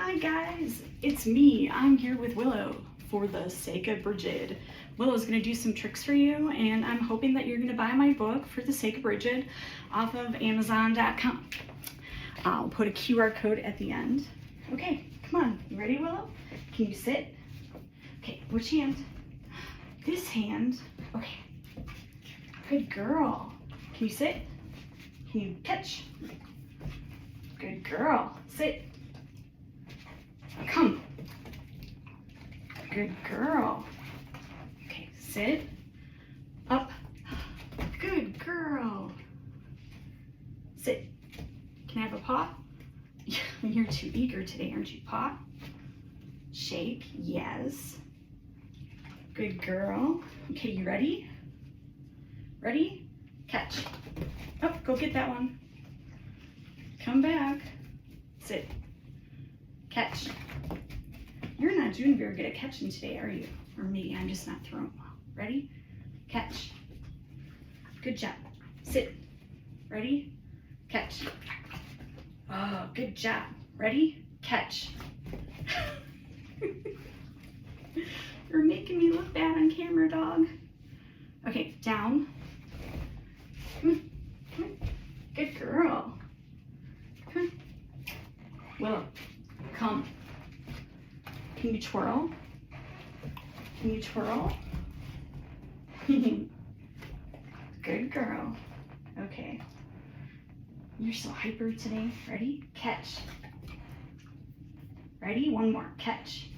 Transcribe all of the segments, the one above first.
Hi guys, it's me. I'm here with Willow for the sake of Brigid. Willow's gonna do some tricks for you, and I'm hoping that you're gonna buy my book for the sake of Brigid off of Amazon.com. I'll put a QR code at the end. Okay, come on, you ready, Willow? Can you sit? Okay, which hand? This hand. Okay, good girl. Can you sit? Can you catch? Good girl. Sit. Come. Good girl. Okay, sit. Up. Good girl. Sit. Can I have a paw? You're too eager today, aren't you? Paw. Shake. Yes. Good girl. Okay, you ready? Ready? Catch. Oh, go get that one. Come back. Sit. Catch. You're not doing very good at catching today, are you? Or maybe I'm just not throwing well. Ready? Catch. Good job. Sit. Ready? Catch. Oh, good job. Ready? Catch. You're making me look bad on camera, dog. Okay, down. Come on. Come on. Good girl. Come on. Willow, come. Can you twirl? Can you twirl? Good girl. Okay. You're so hyper today. Ready? Catch. Ready? One more. Catch.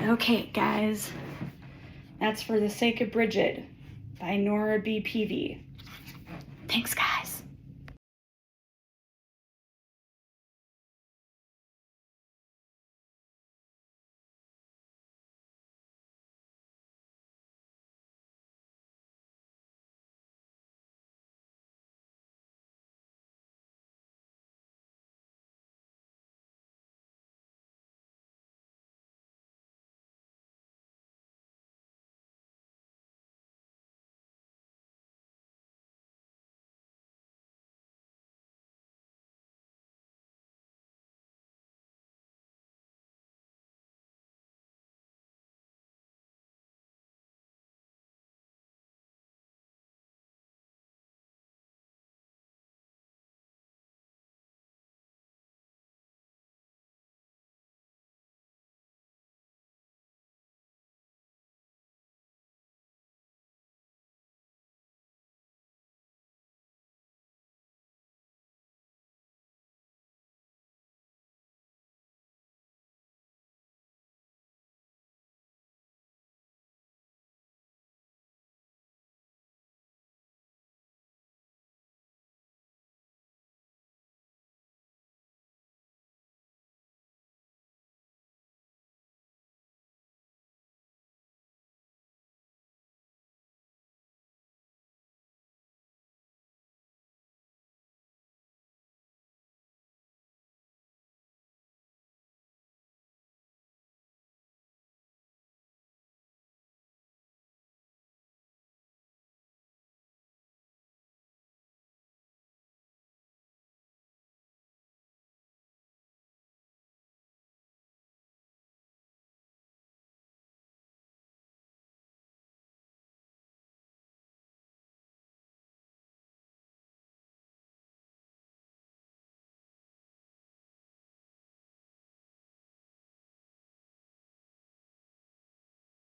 Okay, guys. That's For the Sake of Brigid by Nora B. Peavy. Thanks, guys.